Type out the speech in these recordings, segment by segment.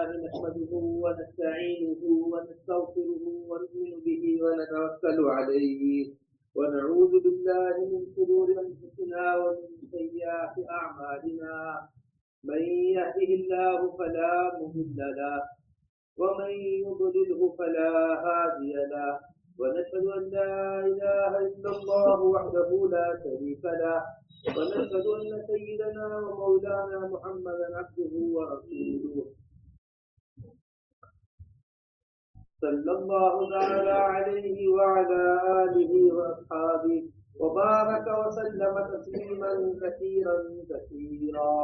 لله نحمده ونستعينه ونستغفره ونؤمن به ونتوكل عليه ونعوذ بالله من شرور أنفسنا ومن سيئات أعمالنا من يهده الله فلا مضل له ومن يضلله فلا هادي له ونشهد أن لا إله إلا الله وحده لا شريك له ونشهد أن سيدنا ومولانا محمدا عبده ورسوله صلى الله تعالى عليه وعلى آله وأصحابه وبارك وسلم تسليما كثيرا كثيرا.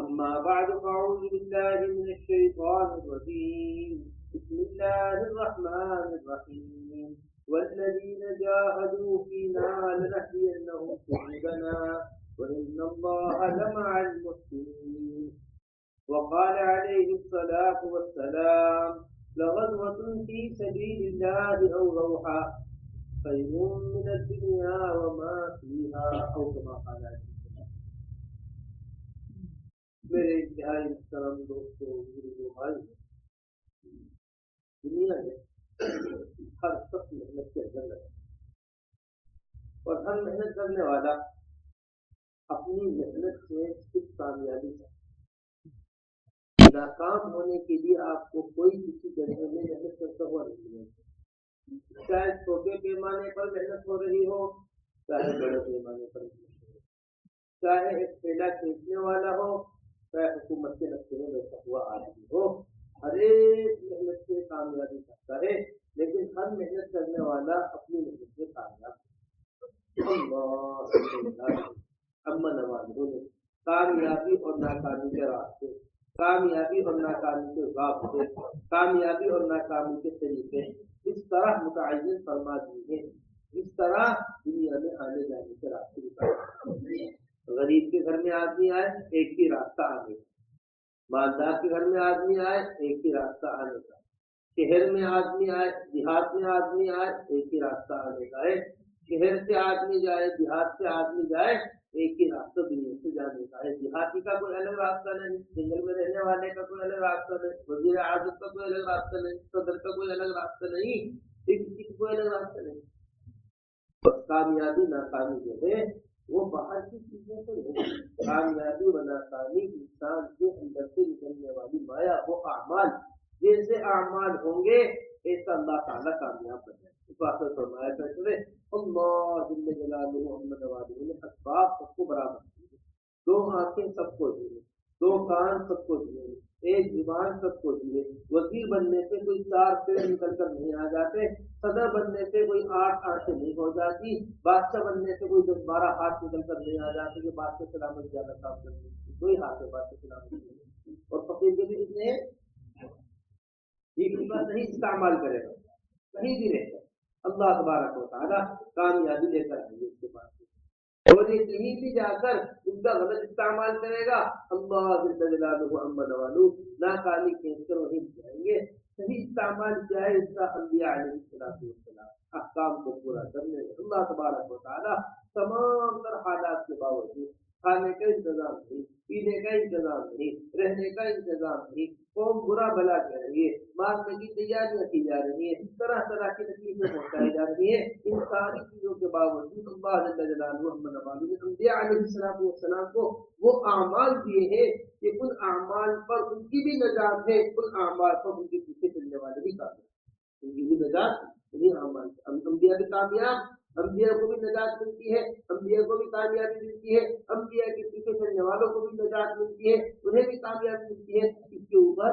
أما بعد فأعوذ بالله من الشيطان الرجيم. بسم الله الرحمن الرحيم. والذين جاهدوا فينا لنهدينهم سبلنا وإن الله لمع المحسنين. وقال عليه الصلاة والسلام: لغزوة في سبيل الله أو روحة خير من الدنيا وما فيها، أو كما قال عليه السلام. میرے انتہائی محترم دوستوں، بزرگوں، بھائیوں، دنیا میں ہر شخص محنت کے اندر لگا اور ہر محنت کرنے والا اپنی محنت سے صرف کامیابی چاہتا ہے. ناکام ہونے کے لیے آپ کو کوئی کسی جگہ میں محنت کرتا ہوا نہیں ملے، چاہے چھوٹے پیمانے پر محنت ہو رہی ہو، چاہے بڑے پیمانے پر محنت ہو رہی ہو، چاہے ایک ٹھیلا کھینچنے والا ہو، چاہے حکومت کے نقشے میں بیٹھا ہوا آدمی ہو. ہر ایک محنت سے کامیابی چاہتا ہے، لیکن ہر محنت کرنے والا اپنی محنت سے کامیاب ہے. اما نواز کامیابی اور ناکامی کے راستے، کامیابی اور ناکامی کے ضابطے، کامیابی اور ناکامی کے طریقے اس طرح متعین فرما دیے ہیں جس طرح دنیا میں آنے جانے کے راستے بتائے. غریب کے گھر میں آدمی آئے ایک ہی راستہ آنے کا، مالدار کے گھر میں آدمی آئے ایک ہی راستہ آنے کا، شہر میں آدمی آئے دیہات میں آدمی آئے ایک ہی راستہ آنے کا ہے. شہر سے آدمی جائے دیہات سے آدمی جائے ایک ہی راستہ دنیا سے جانے کا ہے. دیہاتی کا کوئی الگ راستہ نہیں، جنگل میں رہنے والے کا کوئی الگ راستہ نہیں، وزیر اعظم کا کوئی الگ راستہ نہیں، صدر کا کوئی الگ راستہ نہیں، کسی کا کوئی الگ راستہ نہیں. کامیابی ناکامی جو ہے وہ باہر کی چیزوں سے نہیں، کامیابی و ناکامی انسان کے اندر سے نکلنے والی مایا وہ اعمال، جیسے اعمال ہوں گے ایسا اللہ تعالیٰ کامیاب بن جائے. فرمایا کرتے اللہ جل جلالہ محمد والے نے اسباب سب کو برابر دیے، دو آنکھیں سب کو دیے، دو کان سب کو دیے، ایک زبان سب کو دیے. وزیر بننے سے کوئی 4 پیر نکل کر نہیں آ جاتے، صدر بننے سے کوئی 8 آنکھیں نہیں ہو جاتی، بادشاہ بننے سے کوئی 10-12 ہاتھ نکل کر نہیں آ جاتے کہ بادشاہ سلامت زیادہ کام کرنے سے کوئی ہاتھ ہے بادشاہ سلامت. اور فقیر کے بھی اتنے یہ بات نہیں استعمال کرے گا کہیں بھی رہے گا. اللہ تبارک و تعالیٰ کامیابی لے کر آئیں گے اس کے پاس، اور یہ کہیں بھی جا کر ان کا غلط استعمال کرے گا اللہ جل جلالہ عما والو ناکامی کھینچ کر وہیں جائیں گے. صحیح استعمال کیا ہے اس کا انبیاء علیہ السلام احکام کو پورا کرنے میں اللہ تبارک و تعالیٰ تمام تر حالات کے باوجود کھانے کا انتظام نہیں، پینے کا انتظام نہیں، رہنے کا انتظام نہیں، قوم برا بلا کہہ رہی ہے، مارنے کی تیاریاں کی جا رہی ہیں، طرح طرح کی تکلیفیں پہنچائی جا رہی ہیں، ان ساری چیزوں کے باوجود اللہ جل جلالہ نے انبیاء علیہ السلام کو وہ اعمال دیے ہیں کہ ان اعمال پر ان کی بھی نجات ہے، ان اعمال پر ان کے پیچھے چلنے والے بھی کامیاب، ان کی بھی نجات انہیں اعمال. انبیاء بھی کامیاب، انبیاء کو بھی نجات ملتی ہے، انبیاء کو بھی کامیابی ملتی ہے، انبیاء کے پیچھے چلنے والوں کو بھی نجات ملتی ہے، انہیں بھی کامیابی ملتی ہے. اس کے اوپر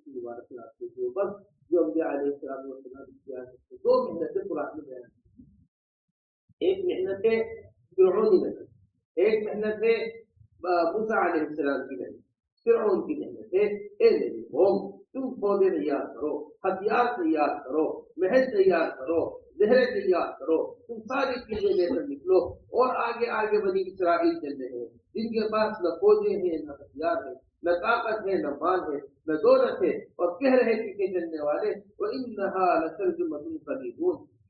کے اوپر جو انبیاء علیہ السلام دو محنتیں قرآن میں بیان کی. ایک محنت ہے فرعونی محنت، ایک محنت ہے موسیٰ علیہ السلام کی محنت. فرعون کی محنت ہے اے میری قوم تم پودے تیار کرو، ہتھیار تیار کرو، محل تیار کرو، زہرے تیار کرو، تم ساری چیزیں لے کر نکلو. اور آگے آگے بنی اسرائیل چل رہے ہیں جن کے پاس نہ فوجیں ہیں نہ ہتھیار ہے، نہ طاقت ہے نہ مال ہے نہ دولت ہے، اور کہہ رہے پیچھے چلنے والے وَإِنَّهَا لَتَرْجُمَةٌ قَلِيلٌ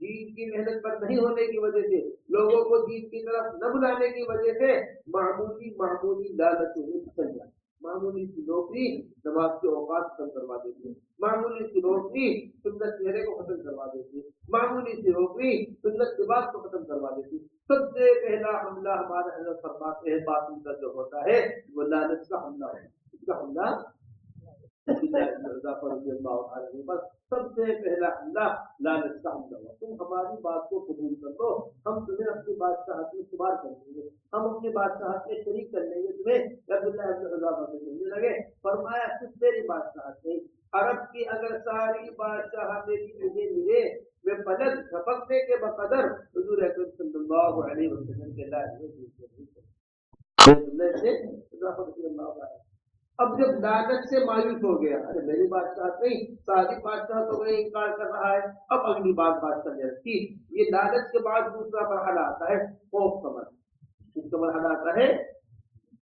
دین کی محنت پر نہیں ہونے کی وجہ سے، لوگوں کو دین کی طرف نہ بلانے کی وجہ سے معمولی لالچوں میں پھنس جاتے، معمولی سی نوکری نماز کے اوقات ختم کروا دیتی ہے، معمولی سی نوکری سنت چہرے کو ختم کروا دیتی ہے، معمولی سی نوکری سنت لباس کو ختم کروا دیتی ہے۔ سب سے پہلا حملہ ہمارے حضرت فرماتے ہیں باطل کا جو ہوتا ہے وہ لالچ کا حملہ ہوتا ہے۔ اس کا حملہ سب سے پہلا حملہ لالچ کا حملہ ہوا، تم ہماری بات کو قبول کر لو، ہم تمہیں اپنی بادشاہت میں شمار کر دیں گے، ہم اپنی بادشاہت میں شریک کر لیں گے تمہیں۔ عبداللہ ابن حذافہ سے کہنے لگے، فرمایا صرف تیری بادشاہت نہیں، عرب کی اگر ساری بادشاہتیں بھی تجھے ملے، میں پلک جھپکنے کے بقدر حضور اکرم صلی اللہ علیہ وسلم کے اب جب لالچ سے مایوس ہو گیا، ارے میری بادشاہت نہیں، ساری بادشاہ تو میں انکار کر رہا ہے، اب اگلی بات بادشاہ نے رکھی۔ یہ لالچ کے بعد دوسرا مرحلہ آتا ہے خوف کا مرحلہ۔ اس کا مرحلہ آتا ہے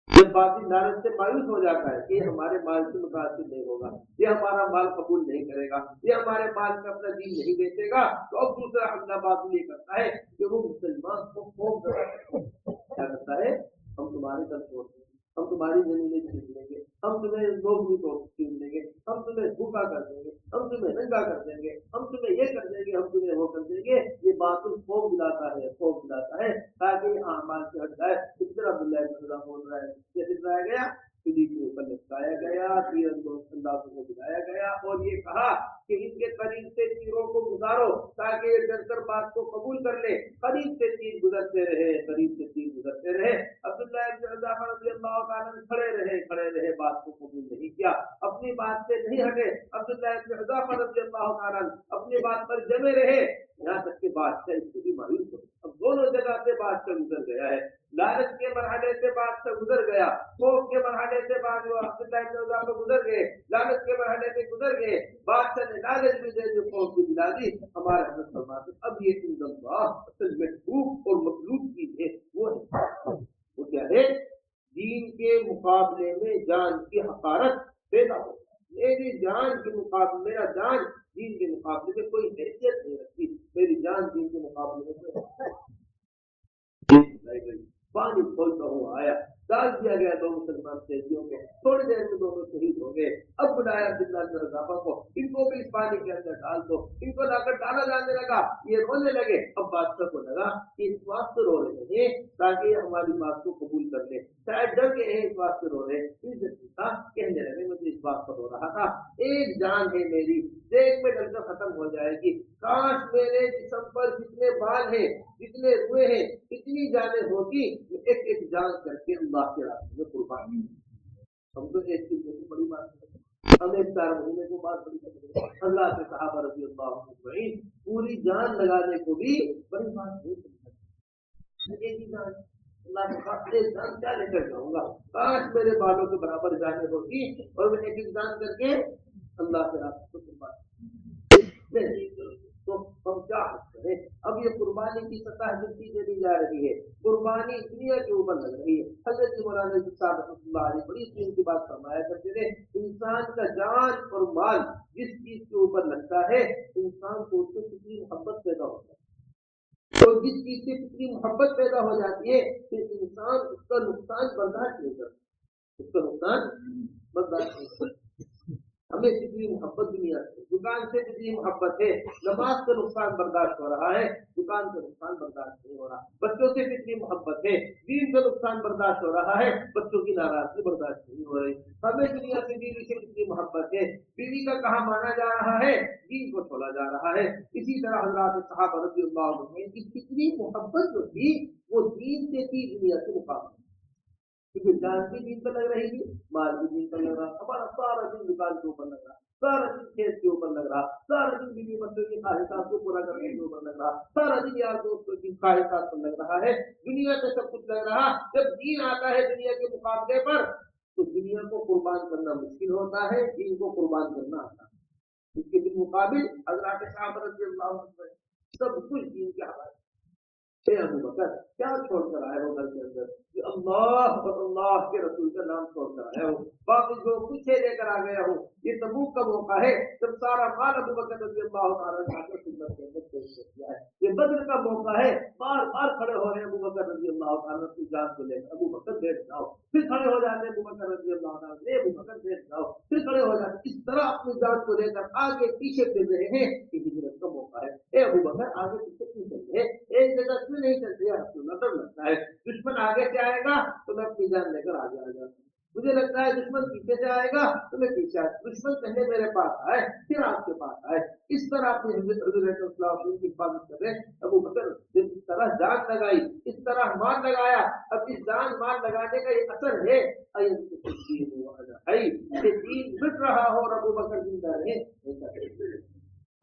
جب باطل لالچ سے مایوس ہو جاتا ہے کہ یہ ہمارے مال سے متاثر نہیں ہوگا، یہ ہمارا مال قبول نہیں کرے گا، یہ ہمارے مال کا اپنا دین نہیں بیچے گا، تو اب دوسرا حملہ باطل یہ کرتا ہے کہ وہ مسلمان کو خوف کیا کرتا ہے، ہم تمہارے ساتھ چھوڑ دیں گے، ہم تمہاری زمینیں چھین لیں گے، ہم تمہیں لوگ بھی چھین لیں گے، ہم تمہیں بھوکا کر دیں گے، ہم تمہیں ننگا کر دیں گے، ہم تمہیں یہ کر دیں گے، ہم تمہیں وہ کر دیں گے۔ یہ باطل خوف دلاتا ہے تاکہ یہ اعمال سے ہٹ جائے۔ اس طرح عبداللہ ابن حذافہ بول رہا ہے، کیسے دلایا گیا، کسی کے اوپر لٹکایا گیا، تیر اندازوں کو دلایا گیا اور یہ کہا کہ ان کے قریب سے تیروں کو گزارو تاکہ یہ ڈر کر بات کو قبول کر لے۔ قریب سے تیر گزرتے رہے۔ عبداللہ ابن حذافہ رضی اللہ تعالیٰ کھڑے رہے، بات کو قبول نہیں کیا، اپنی بات سے نہیں ہٹے۔ عبداللہ ابن حذافہ رضی اللہ تعالیٰ اپنی بات پر جمے رہے، یہاں تک کہ بادشاہ اس سے بھی مایوس ہو۔ اب دونوں جگہ سے بادشاہ گزر گیا ہے، لالچ کے مرحلے سے بادشاہ گزر گیا، خوف کے مرحلے سے عبداللہ ابن حذافہ گزر گئے، لالچ کے مرحلے سے گزر گئے، بادشاہ نے لالچ بھی دے دی، خوف بھی دلا دی۔ ہمارے حضرت فرماتے اب یہ اصل محبوب اور مطلوب چیز ہے، وہ کیا ہے، دین کے مقابلے میں جان کی حقارت پیدا ہو۔ میری جان کے مقابلے، میرا جان دین کے مقابلے میں کوئی حیثیت نہیں رکھتی، میری جان دین کے مقابلے میں پانی کھولتا ہوا آیا، ڈال دیا گیا دو مسلمان شہیدوں کو، تھوڑی دیر میں دونوں شہید ہو گئے۔ اب بلایا عبداللہ ابن حذافہ کو، ان کو بھی اس پانی کے اندر ڈال دو، ان کو لا کر ڈالا جانے لگا، یہ رونے لگے۔ اب بادشاہ کو لگا کہ اس واسطے رو رہے ہیں تاکہ یہ ہماری بات کو قبول کر لے، شاید ڈر کے ہیں اس واسطے رو رہے ہیں۔ کہنے لگے مجھے اس بات پر رو رہا تھا، ایک جان ہے میری، دیکھ میں ڈر کر ختم ہو جائے گی، کاش میرے جسم پر جتنے بال ہیں، جتنے روئے ہیں، اتنی جانیں ہوتی، ایک ایک جان کر کے اللہ کے راستے میں قربان۔ ہم تو ایک چیز بڑی بات ہے، ہم ایک 4 مہینے کو بات بڑی کرتے ہیں، اللہ کے صحابہ رضی اللہ عنہم اجمعین پوری جان لگانے کو بھی بڑی بات نہیں سمجھتے۔ ایک ہی جان، اللہ کے پاس ایک جان کیا لے کر جاؤں گا، کاش میرے بالوں کے برابر جانیں ہوتی اور میں ایک ایک جان کر کے اللہ کے راستے میں قربان۔ تو ہم کیا کریں، اب یہ قربانی کی سطح جتنی دے دی جا رہی ہے، قربانی دنیا کے اوپر لگ رہی ہے۔ حضرت مولانا صاحب رحمۃ اللہ علیہ بڑی قیمت کی بات فرمایا کرتے تھے، انسان کا جان اور مال جس چیز کے اوپر لگتا ہے، انسان کو اس سے کتنی محبت پیدا ہوتا ہے، تو جس چیز سے کتنی محبت پیدا ہو جاتی ہے پھر انسان اس کا نقصان برداشت نہیں کرتا، اس کا نقصان برداشت نہیں کرتا۔ ہمیں کتنی محبت دنیا سے، دکان سے کتنی محبت ہے، نماز کا نقصان برداشت ہو رہا ہے، دکان کا نقصان برداشت نہیں ہو رہا، بچوں سے کتنی محبت ہے، دین کا نقصان برداشت ہو رہا ہے، بچوں کی ناراضگی برداشت نہیں ہو رہی۔ ہمیں دنیا سے بیوی سے کتنی محبت ہے، بیوی کا کہاں مانا جا رہا ہے، دین کو چھوڑا جا رہا ہے۔ اسی طرح حضرات صحابہ رضی اللہ عنہم کی کتنی محبت جو تھی وہ دین سے تھی، دنیا سے مقابلہ، کیونکہ جان بھی دین پر لگ رہی تھی، مال بھی دین پر لگ رہا، ہمارا سارا دن دکان کے اوپر لگ رہا، سارا دن کھیت کے اوپر لگ رہا، سارا دن بیوی بچوں کی خواہشات کو پورا کرنے کے اوپر لگ رہا، سارا دن یار دوستوں کی خواہشات پر لگ رہا ہے، دنیا سے سب کچھ لگ رہا۔ جب دین آتا ہے دنیا کے مقابلے پر تو دنیا کو قربان کرنا مشکل ہوتا ہے، دین کو قربان کرنا آتا ہے۔ اس کے بالمقابل حضرات صحابہ رضی اللہ عنہ سب کچھ دین کے حوالے، اے ابو بکر کیا چھوڑ کر آئے ہو گھر کے اندر؟ کہ اللہ اور اللہ کے رسول کا نام چھوڑ کر آئے ہو، باقی جو کچھ لے کر آ گیا ہوں یہ تبوک کا موقع ہے جب سارا مال ابو بکر رضی اللہ تعالیٰ عنہ کی خدمت کے اندر پیش کیا ہے، یہ بدر کا موقع ہے، بار بار کھڑے ہو رہے ہیں ابو بکر رضی اللہ تعالیٰ کی جان کو لے کر، ابو بکر بیٹھ جاؤ، پھر کھڑے ہو جاتے ہیں ابو بکر رضی اللہ تعالیٰ، ابو بکر بیٹھ جاؤ، پھر کھڑے ہو جاتے، اس طرح اپنی جان کو لے کر آگے پیچھے پھر رہے ہیں کہ ہجرت کا موقع ہے۔ اے ابو بکر آگے پیچھے کیوں چل رہے، ایک جگہ کیوں نہیں چلتے؟ رسول اللہ لگتا ہے دشمن آگے سے آئے گا تو میں اپنی جان لے کر آگے آ جاتا ہوں، مجھے لگتا ہے دشمن پیچھے سے آئے گا تو میں پیچھے آئے، دشمن پہلے میرے پاس آئے پھر آپ کے پاس آئے، اس طرح اپنی حضرت صلی اللہ علیہ وسلم کی حفاظت کر رہے۔ ابو بکر جب اس طرح جان لگائی، اس طرح مان لگایا، اب اس جان مان لگانے کا یہ اثر ہے کہ دین مٹ رہا ہو اور ابو بکر زندہ رہے،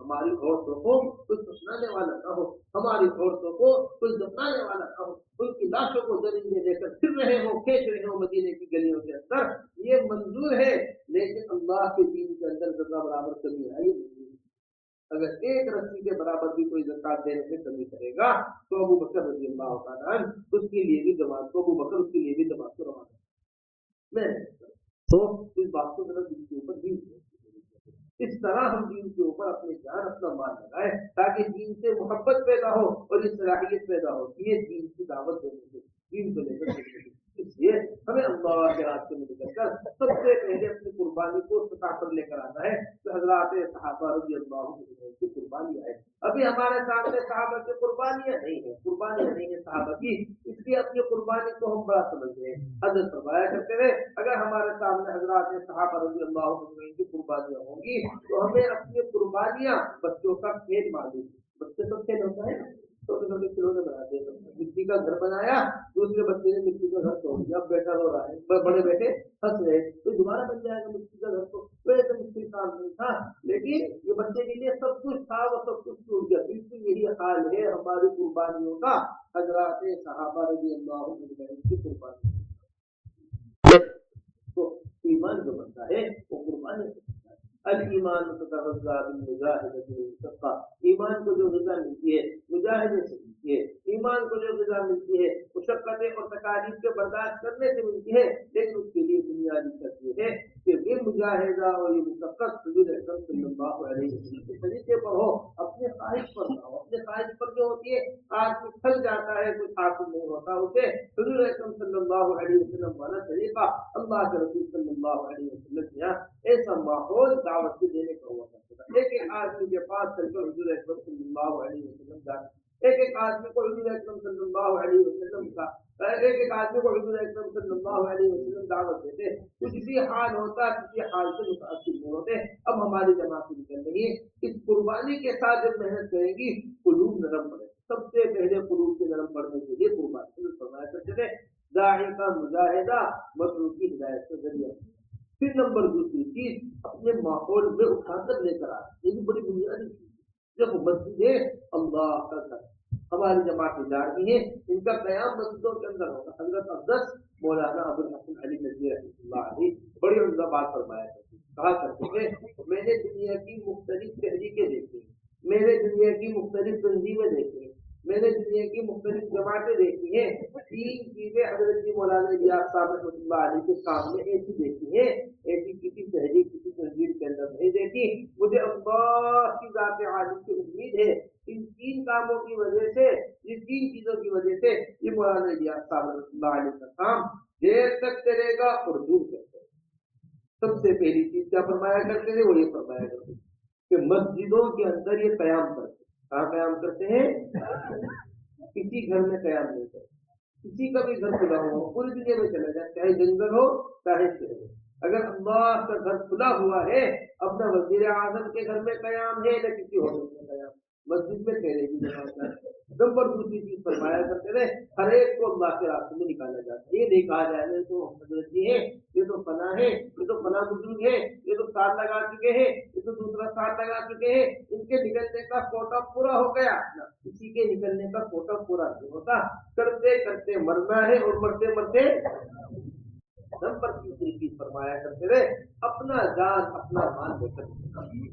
ہماری عورتوں کو کوئی سنانے والا نہ ہو، ہماری عورتوں کو کوئی دفنانے والا نہ ہو، ان کی لاشوں کو درندے لے کر پھر رہے ہوں، کھینچ رہے ہوں مدینے کی گلیوں کے اندر، یہ منظور ہے، لیکن اللہ کے دین کے اندر ذرہ برابر کمی آئی نہیں۔ اگر ایک رسی کے برابر بھی کوئی زکات دینے میں کمی کرے گا تو ابو بکر رضی اللہ تعالیٰ اس کے لیے بھی جماعت کو، ابو بکر اس کے لیے بھی جماعت کو روانہ میں تو اس بات کو ذرا دل کے اوپر بھی اس طرح ہم دین کے اوپر اپنے جان اپنا مال لگائیں تاکہ دین سے محبت پیدا ہو اور یہ صلاحیت پیدا ہو کہ یہ دین کی دعوت دینے سے دین کو لے کر، اس لیے ہمیں اللہ کے راستے میں نکل کر سب سے پہلے اپنی قربانی کو سطح پر لے کر آنا ہے کہ حضرات صحابہ رضی اللہ عنہ کی قربانی ہے۔ ابھی ہمارے سامنے صحابہ کی قربانیاں نہیں ہیں، قربانیاں نہیں ہیں صحابہ کی، اس لیے اپنی قربانی کو ہم بڑا سمجھتے ہیں، حضرت فرمایا کرتے ہیں اگر ہمارے سامنے حضرات صحابہ رضی اللہ عنہ کی قربانیاں ہوں گی تو ہمیں اپنی قربانیاں، بچوں کا کھیل معلوم، بچے تو کھیل ہوتا ہے چھوٹے چھوٹے کھلونے بناتے ہیں، مٹی کا گھر بنایا، دوسرے بچے نے مٹی کا گھر توڑ دیا، اب بیٹا رو رہا ہے، بڑے بیٹے ہنس رہے، تو دوبارہ بن جائے گا مٹی کا گھر، تو ایسا مشکل کام نہیں تھا، لیکن یہ بچے کے لیے سب کچھ تھا، وہ سب کچھ ٹوٹ گیا۔ بالکل یہی حال ہے ہماری قربانیوں کا، حضرات صحابہ رضی اللہ عنہ کی قربانی، تو ایمان جو بنتا ہے وہ قربانی الایمان تتغذى بالمجاہدۃ والصدقہ، ایمان کو جو غذا ملتی ہے مجاہدے سے ملتی ہے، ایمان کو جو غذا ملتی ہے مشقتیں اور تکالیف کے برداشت کرنے سے ملتی ہے، لیکن اس کے لیے بنیادی شرط یہ ہے کہ یہ مجاہدہ اور یہ مشقت حضور اکرم صلی اللہ علیہ وسلم کے طریقے پر ہو، اپنے خواہش پر نہ ہو۔ اپنے خواہش پر جو ہوتی ہے آدمی پھل جاتا ہے، کوئی حاصل نہیں ہوتا اسے، حضور اکرم صلی اللہ علیہ وسلم والا طریقہ، اللہ کے رسول صلی اللہ علیہ وسلم کے یہاں ایسا ماحول دعوت کے دینے کا ہوا کرتا تھا۔ ایک ایک آدمی کے پاس چل کر حضور اکرم صلی اللہ علیہ وسلم جاتے، ایک ایک آدمی کو حضور اکرم صلی اللہ علیہ وسلم کا، ایک ایک آدمی کو حضور اکرم صلی اللہ علیہ وسلم دعوت دیتے، کچھ بھی حال ہوتا کسی حال سے متاثر نہیں ہوتے۔ اب ہماری جماعت نکل رہی ہے، اس قربانی کے ساتھ جب محنت کریں گی قلوب نرم پڑے، سب سے پہلے قلوب کے نرم پڑنے کے لیے قربانی فرمایا کرتے تھے داعی کا مجاہدہ مطلوب کی ہدایت کا ذریعہ۔ پھر نمبر دوسری چیز اپنے ماحول میں اٹھا کر لے کر آنا، یہ بھی بڑی بنیادی چیز ہے۔ جب مسجد ہے اللہ کا گھر، ہماری جماعتیں جا رہی ہیں، ان کا قیام مسجدوں کے اندر ہوگا۔ حضرت اقدس مولانا ابو الحسن علی ندوی رحمۃ اللہ علیہ بڑی عمدہ بات فرمایا کرتے، کہا کرتے ہیں میں نے دنیا کی مختلف تحریکیں دیکھی، میں نے دنیا کی مختلف تنظیمیں دیکھی، میں نے دنیا کی مختلف جماعتیں دیکھی ہیں، تین چیزیں حضرت مولانا الیاس صاحب رحمۃ اللہ علیہ کے سامنے ایسی دیکھی ہیں، ایسی کسی تحریک کسی تنظیم کے اندر نہیں دیکھی۔ مجھے اللہ کی ذات عالی کی امید ہے ان تین کاموں کی وجہ سے، یہ تین چیزوں کی وجہ سے یہ مولانا الیاس صاحب رحمۃ اللہ علیہ کا کام دیر تک چلے گا اور دور تک چلے گا۔ سب سے پہلی چیز کیا فرمایا کرتے تھے؟ وہ یہ فرمایا کرتے تھے کہ مسجدوں کے اندر یہ قیام کرتے، کہاں قیام کرتے ہیں؟ کسی گھر میں قیام نہیں کرتے، کسی کا بھی گھر کھلا ہو پوری دنیا میں چلا جائے، چاہے جنگل ہو چاہے شہر ہو، اگر اللہ کا گھر کھلا ہوا ہے، اپنا وزیر اعظم کے گھر میں قیام ہے نہ کسی ہوٹل میں قیام، مسجد میں ٹھہرے گی جماعت۔ نمبر دوسری چیز فرمایا کرتے تھے ہر ایک کو اللہ کے راستے میں نکالا جاتا ہے، یہ نہیں کہا جائے گا تو حضرت جی ہے، یہ تو فلاں ہے، یہ تو فلاں بزرگ ہے، یہ تو سال لگا چکے ہیں، یہ تو دوسرا سال لگا چکے ہیں، ان کے نکلنے کا کوٹا پورا ہو گیا، کسی کے نکلنے کا کوٹا پورا نہیں ہوتا، کرتے کرتے مرنا ہے اور مرتے مرتے۔ نمبر تیسری چیز فرمایا کرتے رہے اپنا جان اپنا مال لے کر،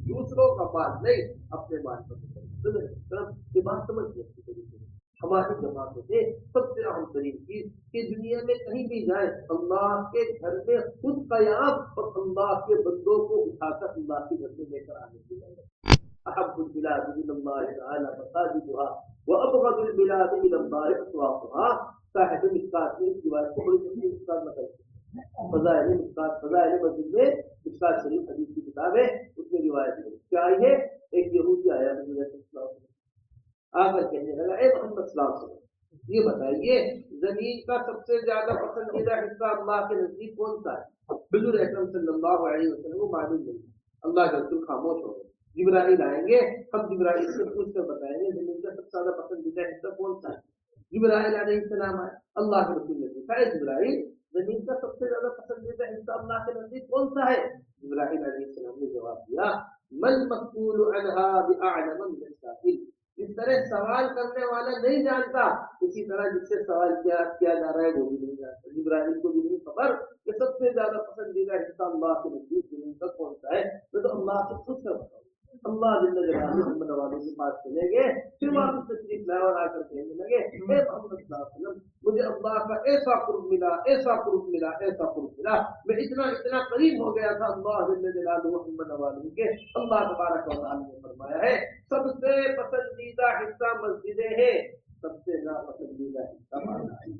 دوسروں کا مال نہیں، اپنے مال پر یہ بات سمجھ گئے، ہماری جماعتوں سے سب سے اہم ترین چیز کہ دنیا میں کہیں بھی جائیں اللہ کے گھر میں خود قیام اور اللہ کے بندوں کو اٹھا کر اللہ کے گھر میں لے کر آنے کی ضرورت. احب البلاد الى الله تعالى مساجدها وابغض البلاد الى الله اسواقها. صاحب مشکات کی روایت کو بڑی تفصیل کے ساتھ نقل کی. فضائل مشکات فضائل مسجد میں مشکات شریف حدیث کی کتاب ہے, اس میں روایت ہے کیا آئی ہے. ایک یہودی آیا نبی صلی اللہ علیہ وسلم آ کر کہنے لگا اے محمد صلی اللہ علیہ وسلم یہ بتائیے زمین کا سب سے زیادہ پسندیدہ حصہ اللہ کے نزدیک کون سا ہے. حضور اکرم صلی اللہ علیہ وسلم کو معلوم نہیں. اللہ کے رسول خاموش ہو گئے. جبرائیل آئیں گے, ہم جبرائیل سے پوچھ کر بتائیں گے زمین کا سب سے زیادہ پسندیدہ حصہ کون سا ہے. جبرائیل علیہ السلام آئے, اللہ کے رسول نے پوچھا اے جبرائیل زمین کا سب سے زیادہ پسندیدہ حصہ اللہ کے نزدیک کون سا ہے. جبرائیل علیہ السلام نے جواب دیا من مسئول عنها بأعلم من السائل. اس طرح سوال کرنے والا نہیں جانتا اسی طرح جس سے سوال کیا جا رہا ہے وہ بھی نہیں جانتا. جبرائیل کو بھی نہیں خبر کہ سب سے زیادہ پسندیدہ حصہ اللہ کے نزدیک زمین کا کون سا ہے. تو اللہ سے خود سے بتاؤ. اللہ جل جلالہ محمد والوں کے پاس چلے گئے, پھر واپس تشریف لائے اور آ کر کہنے لگے اے محمد صلی اللہ علیہ وسلم مجھے اللہ کا ایسا قرب ملا ایسا قرب ملا ایسا قرب ملا, میں اتنا قریب ہو گیا تھا اللہ جل جلالہ محمد والوں کے. اللہ تبارک و تعالی نے فرمایا ہے سب سے پسندیدہ حصہ مسجدیں ہیں, سب سے ناپسندیدہ حصہ مانا ہے.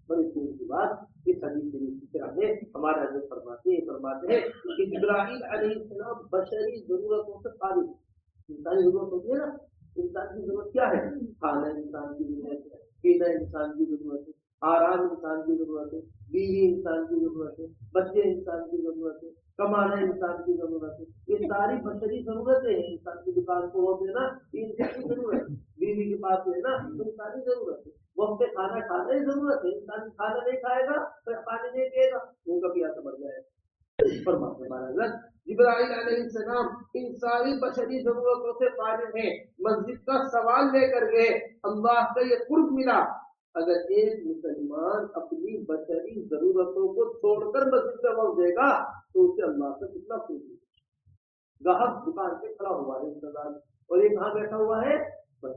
بڑی خوب کی بات اس حدیث شریف کی طرح میں ہمارے حضرت فرماتے ہیں کہ جبرائیل علیہ السلام بشری ضرورتوں سے خالص. انسانی ضرورت ہوتی ہے نا, انسان کی ضرورت کیا ہے. کھانا انسان کی ضرورت ہے, پینا انسان کی ضرورت ہے, آرام انسان کی ضرورت ہے, بیوی انسان کی ضرورت ہے, بچے انسان کی ضرورت ہے, کمانا انسان کی ضرورت ہے. یہ ساری بشری ضرورتیں ہیں. انسان کی دکان کو ہو دینا یہ انسان کی ضرورت ہے, بیوی کے پاس لینا تو انسانی ضرورت ہے, وقت کھانا کھانا ہی ضرورت ہے. انسان کھانا نہیں کھائے گا تو پانی نہیں پیے گا وہ کبھی ایسا بڑھ جائے گا. جبرائیل علیہ السلام ان ساری بشری ضرورتوں سے فارغ ہیں, مسجد کا سوال لے کر گئے. اللہ کا یہ قرب ملا. اگر ایک مسلمان اپنی بشری ضرورتوں کو چھوڑ کر مسجد کا وقت دے گا تو اسے اللہ سے کتنا قرب ملا. گاہک دکان پہ کھڑا ہوا ہے انتظار, اور یہ کہاں بیٹھا ہوا ہے گھر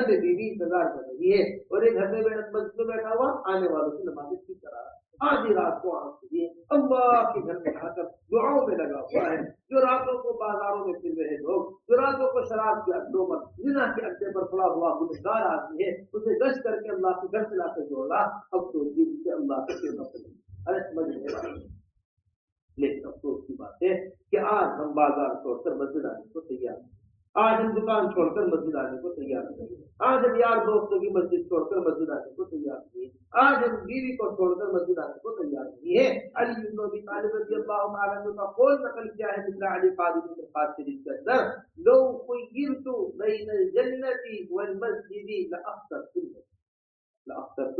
میں بیوی انتظار کر رہی ہے, اور ایک گھر میں مسجد میں بیٹھا ہوا آنے والوں کی نماز ٹھیک کرا رہا ہے. آدھی رات کو آنکھ کھلی اللہ کے گھر میں آ کر دعاؤں میں لگا ہوا ہے. جو راتوں کو بازاروں میں پھر رہے لوگ, جو راتوں کو شراب کے اڈوں پر زنا کے اڈے پر پڑا ہوا گنہگار آدمی ہے, اسے گشت کر کے اللہ کے گھر سے لا کر جوڑا. اب تو سے اللہ کے ارے سمجھ نہیں. لیکن افسوس کی بات ہے کہ آج ہم بازار چھوڑ کر مسجد آنے کو تیار ہیں, آج ہم دکان چھوڑ کر مسجد آنے کو تیار نہیں, آج ہم یار دوستوں کی مسجد چھوڑ کر مسجد آنے کو تیار نہیں, آج ہم بیوی کو چھوڑ کر مسجد آنے کو تیار نہیں ہے. علی بن ابی طالب رضی اللہ تعالی عنہ کا قول نقل کیا ہے مثل علی قاضی بن قاسم شریف کے اندر لو خيرت بين الجنة والمسجد لاخترت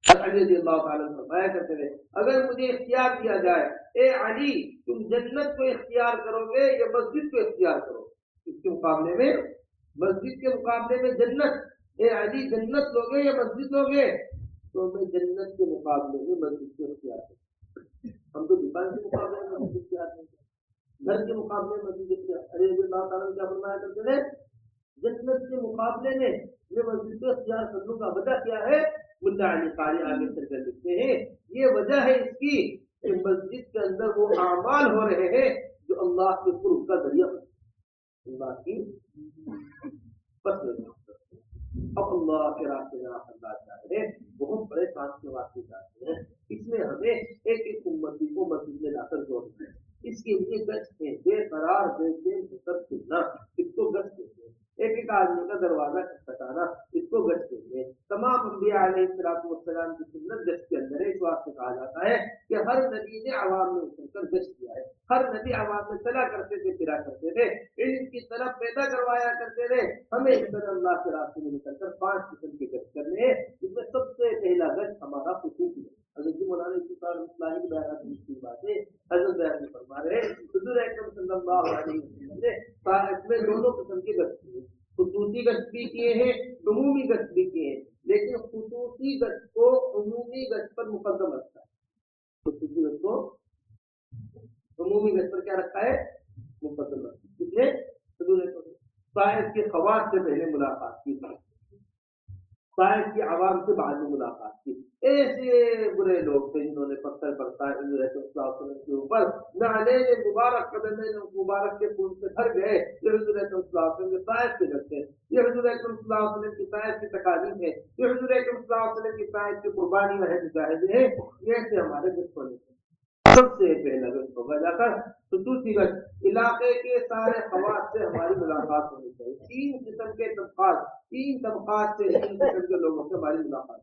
علی رضی اللہ تعالیٰ فرمایا کرتے تھے اگر مجھے اختیار دیا جائے اے علی تم جنت کو اختیار کرو گے یا مسجد کو اختیار کرو, اس کے مقابلے میں مسجد کے مقابلے میں جنت, اے علی جنت لوگے یا مسجد لوگے, تو میں جنت کے مقابلے میں مسجد کو اختیار کروں. ہم تو دکان کے مقابلے میں مسجد اختیار کرتے, گھر کے مقابلے میں مسجد اختیار. علی رضی اللہ تعالیٰ کیا فرمایا کرتے تھے جنت کے مقابلے میں میں مسجد کو اختیار کر لوں گا. وجہ کیا ہے؟ ملا علی قاری آگے چل کر لکھتے ہیں یہ وجہ ہے اس کی کہ مسجد کے اندر وہ اعمال ہو رہے ہیں جو اللہ کے قرب کا ذریعہ اللہ کی پسند. اب اللہ کے راستے میں آپ اللہ چاہتے ہیں بہت بڑے کام کے واسطے چاہتے ہیں. اس میں ہمیں ایک ایک امتی کو مسجد میں لا کر جوڑنا ہے. اس کے لیے گشت ہے بے قرار بے چین سب سننا, اس کو گشت کہتے ہیں. ایک ایک آدمی کا دروازہ کھٹکھٹانا اس کو گشت کہتے ہیں. تمام انبیاء علیہ السلام کی سنت گشت کے اندر ہے. اس واسطے کہا جاتا ہے کہ ہر نبی نے عوام میں اتر کر گشت کیا ہے. ہر نبی عوام میں چلا کرتے تھے, پھرا کرتے تھے, علم کی طرف پیدا کروایا کرتے تھے. ہمیں اس طرح اللہ کے راستے میں نکل کر 5 قسم کے گشت کرنے ہیں, جس میں سب سے پہلا گشت ہمارا خصوصی ہے. حضرت مولانا اسلامی بیانات کی باتیں حضرت بیان فرما رہے ہیں. حضور اکرم صلی اللہ علیہ وسلم نے اس میں دونوں قسم کے گشت کیے, خصوصی گشت بھی کیے ہیں, عمومی گشت بھی کیے ہیں. لیکن خصوصی گشت کو عمومی گشت پر مقدم رکھتا ہے. خصوصی گشت کو عمومی گشت پر کیا رکھا ہے؟ مقدم رکھتا ہے. اس لیے حضور طائف کے خواص سے پہلے ملاقات کی، طائف کی عوام سے بعد میں ملاقات کی. ایسے برے لوگ تھے جنہوں نے پتھر برسائے حضور صلی اللہ علیہ وسلم کے اوپر، نعلین مبارک قدمین مبارک کے خون سے بھر گئے. یہ حضور صلی اللہ علیہ وسلم کے طائف کے گھر تھے، یہ حضور صلی اللہ علیہ وسلم کی طائف کی تکالیف ہے، یہ حضور صلی اللہ علیہ وسلم کی طائف کی قربانی ہے، مجاہدے ہیں. یہ ایسے ہمارے دشمن تھے. سب سے پہلا گشت ہوگا جا کر خصوصی گشت علاقے کے سارے خواص سے ہماری ملاقات ہونی چاہیے. تین قسم کے طبقات، تین طبقات سے، تین قسم کے لوگوں سے ہماری ملاقات.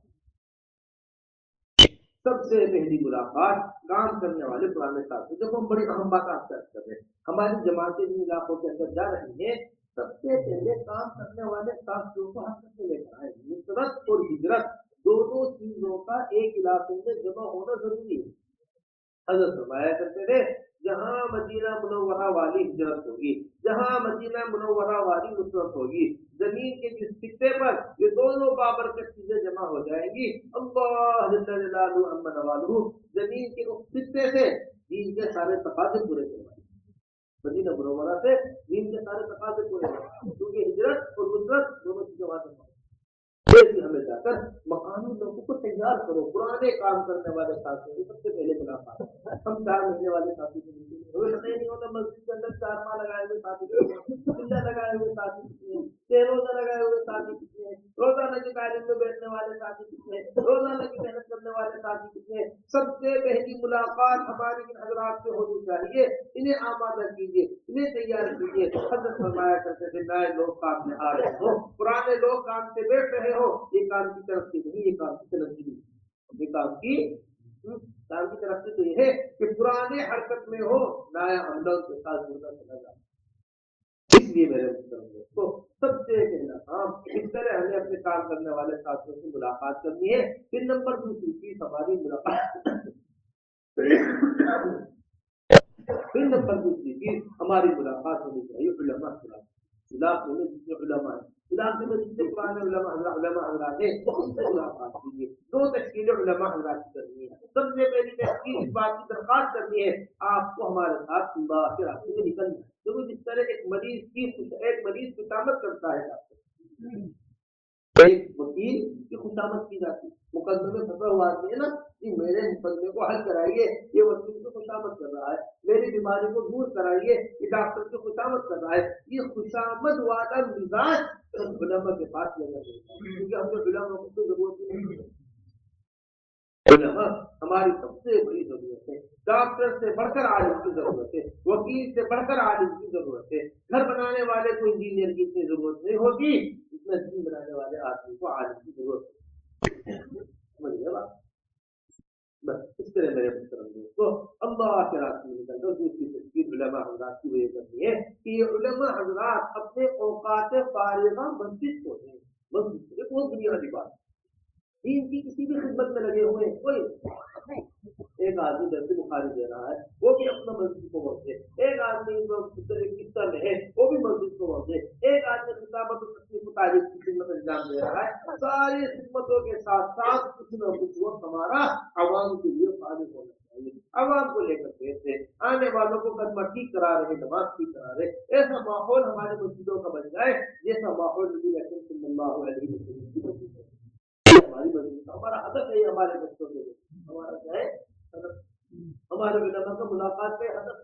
سب سے پہلی ملاقات کام کرنے والے پرانے ساتھی. دیکھو ہم بڑی اہم بات آپ سے کر رہے ہیں، ہماری جماعتیں جن علاقوں کے اندر جا رہی ہیں سب سے پہلے کام کرنے والے ساتھیوں کو حرکت میں لے کر آئے. نصرت اور ہجرت دونوں چیزوں کا ایک علاقے میں جمع ہونا ضروری ہے. حضرت فرمایا کرتے تھے جہاں مدینہ منورہ والی ہجرت ہوگی، جہاں مدینہ منورہ والی نصرت ہوگی، زمین کے جس خطے پر یہ دونوں بابرکت چیزیں جمع ہو جائیں گی، اللہ جل جلالہ عما نوالہ زمین کے اس خطے سے دین کے سارے تقاضے پورے کروائیں گے. مدینہ منورہ سے دین کے سارے تقاضے پورے کروائیں گے، کیونکہ ہجرت اور نصرت دونوں چیزیں وہاں سے ہمیں جا کر مقامی لوگوں کو تیار کرو. پرانے کام کرنے والے ساتھیوں کو سب سے پہلے ملاقات. ہم 4 مہینے والے ساتھی کو ملتے ہیں، ہمیں پتہ ہی نہیں ہوتا مسجد کے اندر 4 ماہ لگائے ہوئے ساتھی کتنے، چلہ لگائے ہوئے ساتھی کتنے، 6 روزہ لگائے ہوئے ساتھی کتنے، روزانہ کی تعلیم میں بیٹھنے والے ساتھی کتنے، روزانہ کی محنت کرنے والے ساتھی کتنے. سب سے پہلی ملاقات ہماری ان حضرات سے ہونی چاہیے. انہیں آمادہ کیجیے، انہیں تیار کیجیے. حضرت فرمایا کرتے تھے نئے لوگ کام میں آ رہے ہو، پرانے لوگ کام سے بیٹھ رہے ہو، یہ کام کی ترقی نہیں، یہ کام کی ترقی نہیں. یہ کام کی ترقی تو یہ ہے کہ پرانے حرکت میں ہو، نیا عملوں کے ساتھ جڑنا چلا جائے. اس لیے میرے دوستوں سب سے پہلا کام اس طرح ہمیں اپنے کام کرنے والے ساتھیوں سے ملاقات کرنی ہے. پھر نمبر دوسری چیز ہماری ملاقات پھر نمبر دوسری چیز ہماری ملاقات ہونی چاہیے علماء سے. علاقے میں جتنے علماء ہیں، علاقے میں جتنے پرانے علماء حضرات ہیں ان سے ملاقات کیجیے. 2 تشکیلیں علماء حضرات کی کرنی ہے. سب سے پہلی تشکیل اس بات کی درخواست کرنی ہے آپ کو ہمارے ساتھ اللہ کے راستے میں نکلنا ہے. کیونکہ جس طرح ایک مریض خوشامد کرتا ہے ڈاکٹر، ایک وکیل کی خوشامد کی جاتی ہے. مقدمے میں پھنسا ہوا آدمی ہے نا کہ میرے مقدمے کو حل کرائیے، یہ وکیل کی خوشامد کر رہا ہے. میری بیماری کو دور کرائیے، یہ ڈاکٹر کی خوشامد کر رہا ہے. یہ خوشامد والا مزاج علماء کے پاس لے کر دیتا ہے، کیونکہ ہم نے علماء کو کوئی ضرورت نہیں ہے. علماء ہماری سب سے بڑی ضرورت ہے. ڈاکٹر سے بڑھ کر عالم کی ضرورت ہے، وکیل سے بڑھ کر عالم کی ضرورت ہے. گھر بنانے والے کو انجینئر کی اتنی ضرورت نہیں ہوتی جتنا دین بنانے والے آدمی کو عالم کی ضرورت ہے. سمجھے بات؟ بس اس طرح میرے محترم دوستو اللہ کے راستے میں نکل کر دوسری تشکیل علماء حضرات کی وجہ کرنی ہے کہ یہ علماء حضرات اپنے اوقات فارغہ مسجد کو دیں. مسجد ایک بہت بنیادی بات ہے. دین کی کسی بھی خدمت میں لگے ہوئے کوئی ایک آدمی درس بخاری دے رہا ہے وہ بھی اپنا مسجد کو وقت دے، ایک آدمی قصہ میں ہے وہ بھی مسجد کو وقت دے، ایک آدمی خطابت و تصنیف و تعریف کی خدمت انجام دے رہا ہے. ساری خدمتوں کے ساتھ ساتھ کچھ نہ کچھ وقت ہمارا عوام کے لیے فارغ ہونا چاہیے. عوام کو لے کر پیسے آنے والوں کو کلمہ ٹھیک کرا رہے، نماز ٹھیک کرا رہے. ایسا ماحول ہمارے مسجدوں کا بن جائے جیسا ماحول نبی اکرم صلی اللہ علیہ وسلم کی مسجد ہے. ہماری مسجد ہمارا ہدف ہے، ہمارے بچوں کے لیے ہمارا کیا ہے ہدف. ہمارے علماء کا ملاقات ہے ہدف.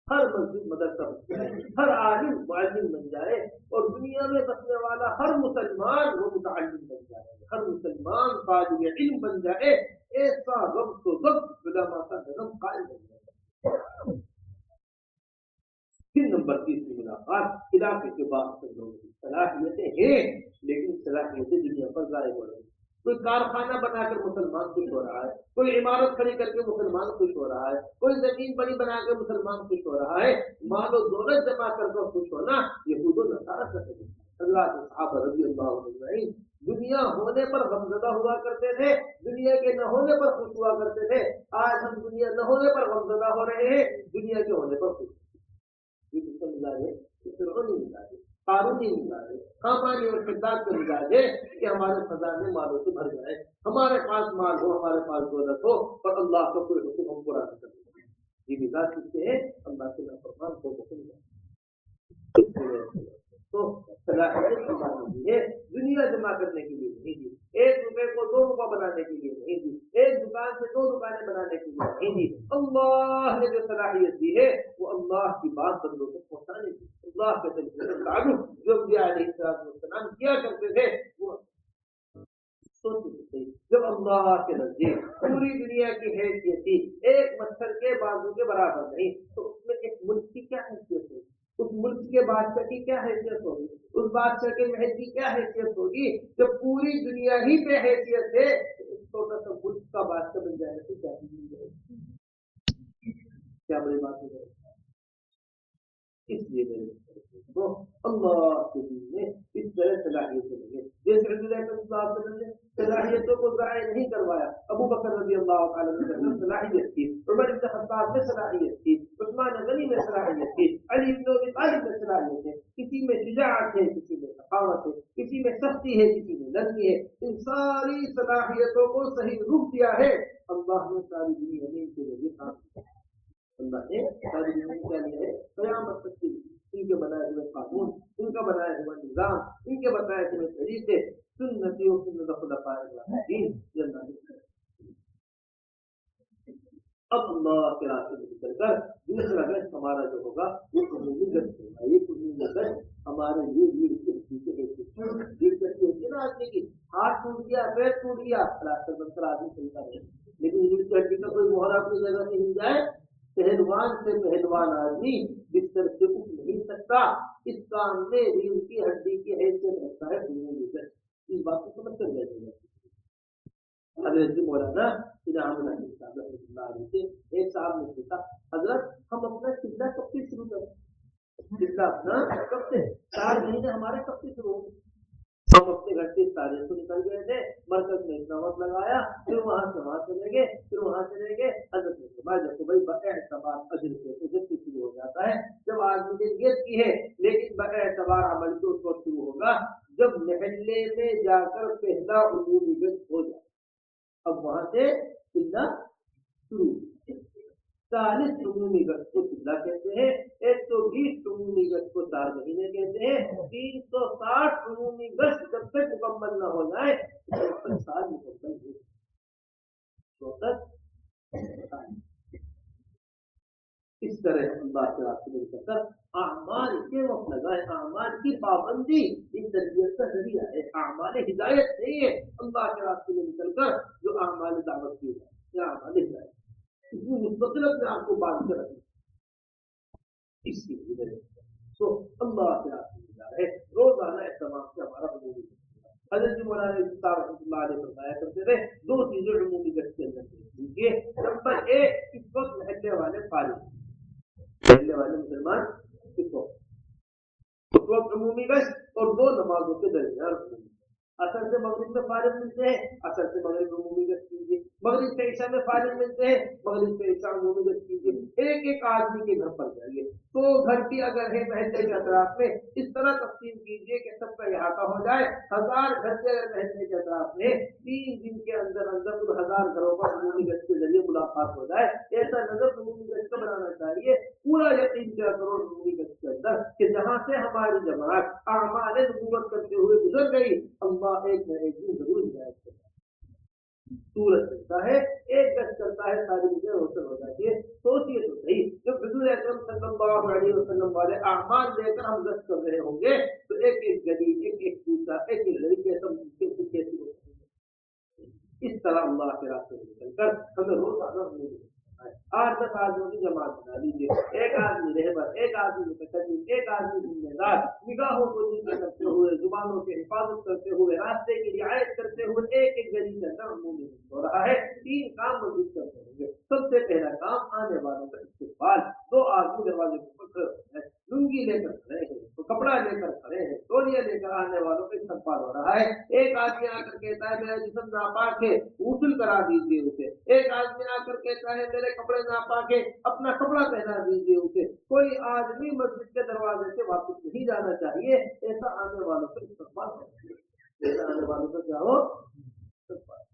ہر مسجد مدرسہ بن جائے، ہر عالم معلم بن جائے، اور دنیا میں بسنے والا ہر مسلمان وہ متعلم بن جائے، ہر مسلمان طالب علم بن جائے. ایسا وقت و وقت علماء کا نظم قائم بن جائے. پھر نمبر 3 ملاقات علاقے کے بعد لوگوں کی صلاحیتیں ہیں لیکن صلاحیتیں دنیا پر ظاہر ہو رہی ہیں. کوئی کارخانہ بنا کر مسلمان خوش ہو رہا ہے، کوئی عمارت کھڑی کر کے مسلمان خوش ہو رہا ہے، کوئی زمین بڑی بنا کے مسلمان خوش ہو رہا ہے. مال و دولت جمع کر کے خوش ہونا یہود و نصارہ کا طریقہ. اللہ کے صحابہ رضی اللہ عنہم دنیا ہونے پر غمزدہ ہوا کرتے تھے، دنیا کے نہ ہونے پر خوش ہوا کرتے تھے. آج ہم دنیا نہ ہونے پر غمزدہ ہو رہے ہیں، دنیا کے ہونے پر خوش. یہ کس کا مزاج ہے؟ فرعونی مزاج ہے، قارونی مزاج ہے، حامانی اور قدار کا مزاج ہے کہ ہمارے خزانے مالوں سے بھر جائے، ہمارے پاس مال ہو، ہمارے پاس دولت ہو، اور اللہ کا کوئی حکم ہم پورا نہ کرے. یہ مزاج کس کے ہے؟ اللہ کے نافرمان کو حکم ہے. تو صلاحیت اللہ نے دی ہے دنیا جمع کرنے کے لیے نہیں دی, 1 روپے کو 2 روپیہ بنانے کے لیے نہیں دی, 1 دکان سے 2 دکانیں بنانے کے لیے نہیں دی. اللہ نے جو صلاحیت دی ہے وہ اللہ کی بات بندوں کو پہنچانے کی, اللہ کے تعلق جو انبیاء علیہ السلام کیا کرتے تھے وہ جب اللہ کے نزدیک پوری دنیا کی حیثیت تھی ایک مچھر کے بازو کے برابر نہیں, تو اس میں ایک ملک کی کیا حیثیت ہوگی, اس ملک کے بادشاہ کی کیا حیثیت ہوگی, اس بادشاہ کے محل کی کیا حیثیت ہوگی. جب پوری دنیا ہی پہ حیثیت ہے تو اس چھوٹا سا ملک کا بادشاہ بن جائے تو کیا مل جائے گی, کیا بڑی بات ہو جائے گی. اس لیے تو اللہ کے دین میں اس طرح صلاحیتیں لگے, جیسے رسول اللہ صلی اللہ علیہ وسلم نے صلاحیتوں کو ضائع نہیں کروایا. ابو بکر رضی اللہ تعالیٰ عنہ صلاحیت تھی, عمر بن خطاب میں صلاحیت تھی, عثمان غنی میں صلاحیت تھی, علی بن ابی طالب میں صلاحیت ہے. کسی میں شجاعت ہے, کسی میں سخاوت ہے, کسی میں سختی ہے, کسی میں نرمی ہے. ان ساری صلاحیتوں کو صحیح رخ دیا ہے اللہ نے ساری دنیا میں ان کے ذریعے کام کیا. اللہ نے ساری دنیا کیا لیا ہے قیامت تک کی ان کے بنائے ہوئے قانون, ان کا بنائے ہوئے نظام, ان کے بنائے ہوئے طریقے سنتی و سنت خلفاء الراشدین یہ اللہ نے. اب اللہ کے راستے میں نکل کر دوسرا گشت ہمارا جو ہوگا وہ عمومی گشت ہوگا. یہ عمومی گشت ہمارے لیے دلچسپی ہوتی ہے نا آدمی کی, ہاتھ ٹوٹ گیا, پیر ٹوٹ گیا, پلاسٹر بن کر آدمی چلتا رہے, لیکن ریڑھ کی ہڈی کا کوئی مہر اپنی جگہ سے ہل جائے, پہلوان سے پہلوان آدمی بستر سے اٹھ نہیں سکتا. اس کام میں ریڑھ کی ہڈی کی حیثیت رکھتا ہے عمومی گشت. اس بات کو سمجھ کر جائے. حضرت مولانا انعام اللہ علیہ سے ایک صاحب نے پوچھا, حضرت ہم اپنا قبلہ کب سے شروع کریں, قبلہ اپنا کب سے, 4 مہینے ہمارے کب سے شروع ہوں. ہم اپنے گھر سے تاریخ کو نکل گئے تھے, مرکز میں اتنا وقت لگایا, پھر وہاں سے وہاں چلے گئے, پھر وہاں چلے گئے. حضرت نے فرمایا جب بھائی باعتبار اجر سے جب شروع ہو جاتا ہے, جب آدمی نے نیت کی ہے, لیکن باعتبار عمل تو اس وقت شروع ہوگا جب محلے میں جا کر پہلا عمومی گشت ہو جائے. اب وہاں سے قبلہ شروع. 40 عمومی گشت کو قبلہ کہتے ہیں, 120 عمومی گشت کو 4 مہینے کہتے ہیں, 360 عمومی گشت جب تک مکمل نہ ہو جائے تب تک سال مکمل ہو تک. اس طرح اللہ کے راستے میں نکل کر اعمال کے وقت لگائے. اعمال کی پابندی اس تربیت کا ذریعہ ہے, اعمال ہدایت نہیں ہے. اللہ کے راستے میں نکل کر جو اعمال دعوت کی ہے یا اعمال ہدایت, اس میں مستقل اپنے آپ کو باندھ کر رکھنا. اس کی وجہ سے اللہ کے راستے میں جا رہے روزانہ اہتمام سے ہمارا عمومی. حضرت مولانا صاحب رحمۃ اللہ علیہ فرمایا کرتے تھے 2 چیزیں عمومی گشت کے اندر دیجیے. نمبر 1, اس وقت محلے والے فارغ, محلے والے مسلمان اس وقت عمومی گشت اور 2 نمازوں کے درمیان اثر سے مغرب میں فارغ ملتے ہیں, اثر سے مغرب عمومی گشت کیجیے. مغرب سے عشاء میں فارغ ملتے ہیں, مغرب سے عشاء عمومی گشت کیجیے. ایک ایک آدمی کے گھر پر جائیے, تو گھر کی اگر ہے محلے کے اطراف میں اس طرح تقسیم کیجیے کہ سب کا احاطہ ہو جائے. 1000 گھر کے اگر محلے کے اطراف میں 3 دن کے اندر اندر 1000 گھروں پر عمومی گشت کے ذریعے ملاقات ہو جائے. ایسا نظر عمومی گشت کا بنانا چاہیے. پورا یقین کیا کرو عمومی گشت کے اندر کہ جہاں سے ہماری جماعت اعمال نبوت کرتے ہوئے گزر گئی, اللہ ایک نہ ایک دن ضرور ہدایت کرتا ہے. سورج چلتا ہے, ایک گشت کرتا ہے, ساری چیزیں روشن ہو جاتی ہے. سوچیے تو صحیح, جب حضور اکرم صلی اللہ علیہ وسلم والے اعمال لے کر ہم گشت کر رہے ہوں گے تو ایک ایک گلی, ایک ایک کوچا, ایک ایک گلی کے سب کیسی ہو. اس طرح اللہ کے راستے میں نکل کر ہمیں روزانہ 8-10 آدمیوں کی جماعت بنا لیجیے. ایک آدمی رہبر, ایک آدمی متکلم, ایک آدمی ذمہ دار, نگاہوں کو نیچے کرتے ہوئے, زبانوں کی حفاظت کرتے ہوئے, راستے کی رعایت کرتے ہوئے ایک ایک گلی کے اندر عمومی ہو رہا ہے. 3 کام مزید کرتے ہوں گے. سب سے پہلا کام آنے والوں کا استقبال. 2 آدمی دروازے کے اوپر کھڑے ہیں, لنگی لے کر کھڑے ہیں, کپڑا لے کر کھڑے ہیں, تولیہ لے کر آنے والوں کا استقبال ہو رہا ہے. ایک آدمی آ کر کہتا ہے میرا جسم ناپاک ہے, غسل کرا دیجیے اسے. ایک آدمی آ کر کہتا ہے میرے کپڑے ناپاک ہے, اپنا کپڑا پہنا دیجیے اسے. کوئی آدمی مسجد کے دروازے سے واپس نہیں جانا چاہیے. ایسا آنے والوں کا استقبال ہونا چاہیے. ایسا آنے والوں کا کیا ہو استقبال.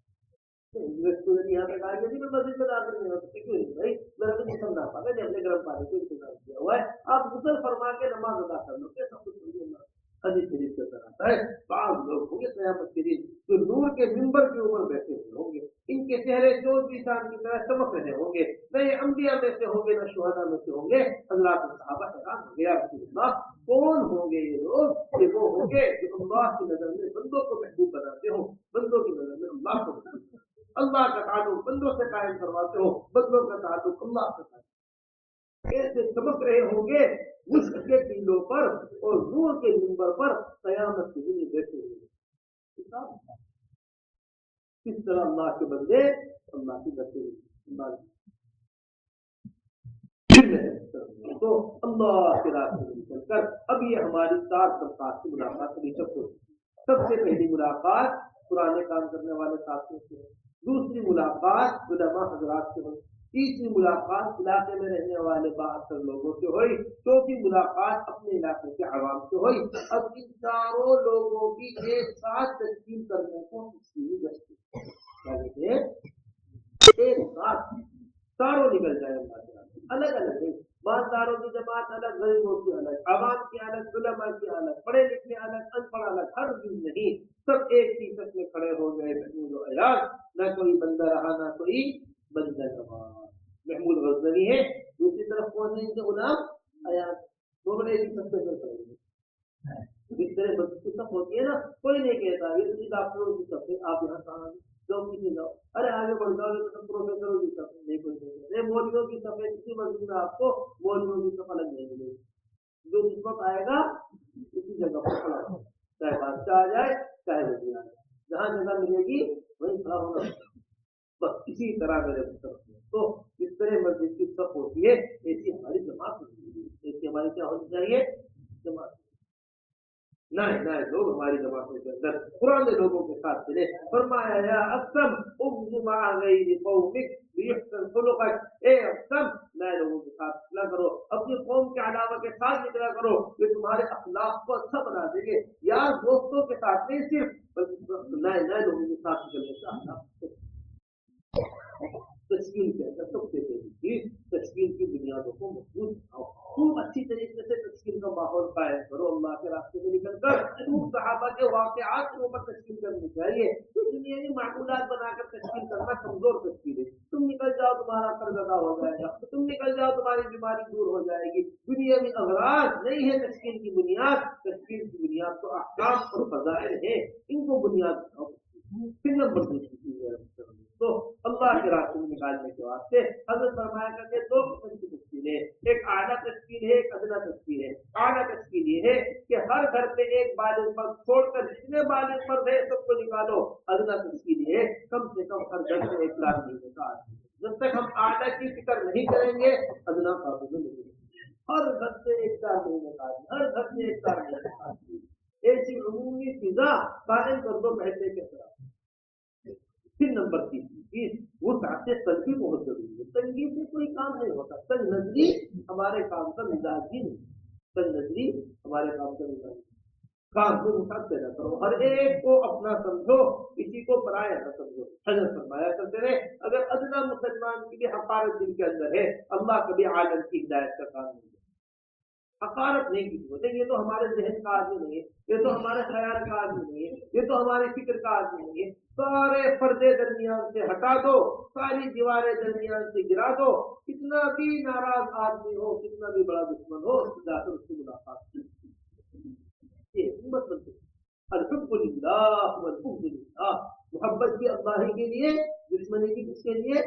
یہاں پہ کہا کہ میں مسجد میں داخل نہیں ہو سکتی. کیوں نہیں بھائی, میرا تو جسم ناپاک ہے, اپنے گرم پانی کو انتظام کیا ہوا ہے, آپ غسل فرما کے نماز ادا کر لو. کیسا کچھ حدیث شریف کے اندر آتا ہے بعض لوگ ہوں گے قیامت کے دن جو نور کے منبر کے اوپر بیٹھے ہوئے ہوں گے، ان کے چہرے 14 چاند کی طرح چمک رہے ہوں گے، نہ یہ انبیاء میں سے ہوں گے نہ شہداء میں سے ہوں گے۔ حضرات صحابہ حیران ہو گیا رسول اللہ کون ہوں گے یہ لوگ؟ کہ وہ ہوں گے جو اللہ کی نظر میں بندوں کو محبوب بناتے ہوں، بندوں کی نظر میں اللہ کو محبوب، اللہ کا تعلق بندوں سے قائم کرواتے ہو، بندوں کا تعلق اللہ سے قائم، ایسے چمک رہے ہوں گے اس کے ٹیلوں پر اور نور کے منبر پر قیامت کے دن بیٹھے ہوئے۔ کس طرح اللہ کے بندے اللہ کی بچے تو اللہ کے راستے میں نکل کر اب یہ ہماری 4 طبقات کی ملاقات ابھی تک ہوتی ہے۔ سب سے پہلی ملاقات پرانے کام کرنے والے ساتھیوں سے، دوسری ملاقات علماء حضرات سے ہوئی، تیسری ملاقات علاقے میں رہنے والے باہر لوگوں سے ہوئی، چوتھی ملاقات اپنے علاقے کے عوام سے ہوئی۔ اب ان چاروں لوگوں کی ایک ساتھ تشکیل کرنے کو تشکیلی دستی ایک ساتھ چاروں نکل جائے اللہ کے راستے، الگ الگ ہے، مالداروں کی جماعت الگ، غریبوں کی الگ، عوام کی الگ، علماء کی الگ، پڑھے لکھے الگ، ان پڑھ الگ، ہر دن نہیں، سب ایک ہی سچ میں کھڑے ہو گئے محمود و ایاز، نہ کوئی بندہ رہا نہ کوئی بندہ رہا۔ محمود غزنوی ہے، دوسری طرف کون ہے ان کے غلام ایاز، دونوں ایک ہی سچ میں کھڑے ہوئے۔ جس طرح بچوں کی سب ہوتی ہے نا، کوئی نہیں کہتا یہ تو ڈاکٹروں کی سب ہے، آپ یہاں کہاں جاؤ کسی جاؤ، ارے آگے بڑھ جاؤ یہ تو پروفیسروں کی سب نہیں، کوئی نہیں، مولویوں کی سب ہے، کسی مسجد میں آپ کو مولویوں کی سب الگ نہیں ملے گی، جو جس وقت آئے گا اسی جگہ پر کھڑا ہوگا، چاہے بادشاہ آ جائے چاہے وزیر آ جائے، جہاں جگہ ملے گی وہیں کھڑا ہونا، بس اسی طرح میرے مطلب تو اس طرح مسجد کی سب ہوتی ہے، ایسی ہماری جماعت ہوتی ہے، ایسی ہماری کیا ہونی چاہیے جماعت، نہ لوگ ہماری جماعتوں کے اندر پرانے لوگوں کے ساتھ چلے۔ فرمایا یا اقسم اغزو مع غیر قومک لیحسن خلقک، اے اقسم نئے لوگوں کے ساتھ نکلا کرو، اپنی قوم کے علاوہ کے ساتھ نکلا کرو، یہ تمہارے اخلاق کو اچھا بنا دیں گے، یار دوستوں کے ساتھ نہیں صرف بلکہ نئے لوگوں کے ساتھ نکلنے کا اخلاق تشکیل کے اندر سب سے پہلی چیز تشکیل کی بنیادوں کو مضبوط بناؤ، خوب اچھی طریقے سے تشکیل کا ماحول قائم کرو، اللہ کے راستے میں نکل کر خوب صحابہ کے واقعات کے اوپر تشکیل کرنی چاہیے، تو دنیاوی معمولات بنا کر تشکیل کرنا کمزور تشکیل ہے، تم نکل جاؤ تمہارا قرض ادا ہو جائے گا، تم نکل جاؤ تمہاری بیماری دور ہو جائے گی، دنیاوی اغراض نہیں ہے تشکیل کی بنیاد، تشکیل کی بنیاد تو احکام اور فضائل ہے، ان کو بنیاد بناؤ۔ پھر نمبر دوسری چیز ہے تو اللہ کے راستے میں نکالنے کے واسطے حضرت فرمایا کرتے 2 قسم کی تشکیل ہے، ایک اعلیٰ تشکیل ہے، ایک ادنا تشکیل ہے۔ اعلیٰ تشکیل یہ ہے کہ ہر گھر پہ ایک بالغ مرد چھوڑ کر جتنے بالغ مرد ہے سب کو نکالو۔ ادنا تشکیل یہ ہے کم سے کم ہر گھر پہ 1 لاکھ مہینے کا آدمی، جب تک ہم اعلیٰ کی فکر نہیں کریں گے ادنا قابو میں نہیں ہے، ہر گھر سے 1 لاکھ مہینے کا آدمی، ہر گھر سے 1 لاکھ مہینے کا آدمی، ایسی عمومی فضا قائم کر دو پہلے کے طرح۔ پھر نمبر 3 چیز وہ ساتھ قلبی بہت ضروری ہے، تنگی سے کوئی کام نہیں ہوتا، تنگ نظری ہمارے کام کا مزاج ہی نہیں، تنگ نظری ہمارے کام کا مزاج کام کو مساعد پیدا کرو، ہر ایک کو اپنا سمجھو، کسی کو پرایا نہ سمجھو۔ حضرت فرمایا کرتے رہے اگر ادنا مسلمان کی بھی حقارت دل کے اندر ہے اللہ کبھی عالم کی ہدایت کا کام نہیں، حقارت نہیں کی ہوتے، یہ تو ہمارے ذہن کا آدمی نہیں ہے، یہ تو ہمارے خیال کا آدمی نہیں ہے، یہ تو ہماری فکر کا آدمی نہیں ہے، سارے پردے درمیان سے ہٹا دو، ساری دیواریں درمیان سے گرا دو، کتنا بھی ناراض آدمی ہو، کتنا بھی بڑا دشمن ہو، جا کر اس کی ملاقات الحب للہ والبغض للہ، محبت کی اللہ کے لیے، دشمنی کی کس کے لیے؟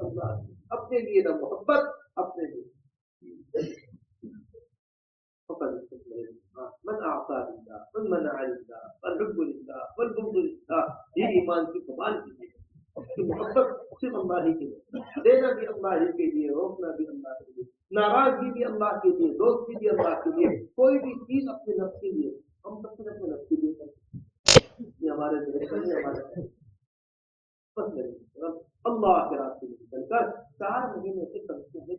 اللہ، اپنے لیے نہ محبت، اپنے لیے من اعطى لله من منع لله والحب لله والبغض لله، یہ ایمان کی کمال کی ہے کہ محبت صرف اللہ ہی کے لیے، دینا بھی اللہ ہی کے لیے، روکنا بھی اللہ کے لیے، ناراضگی بھی اللہ کے لیے، دوستی بھی اللہ کے لیے، کوئی بھی چیز اپنے نفس کے لیے، ہم سب سے اپنے نفس کے لیے کرتے، یہ ہمارے ذہن میں ہمارے بس نہیں، اللہ کے راستے میں نکل کر 4 مہینے سے کرتے ہیں،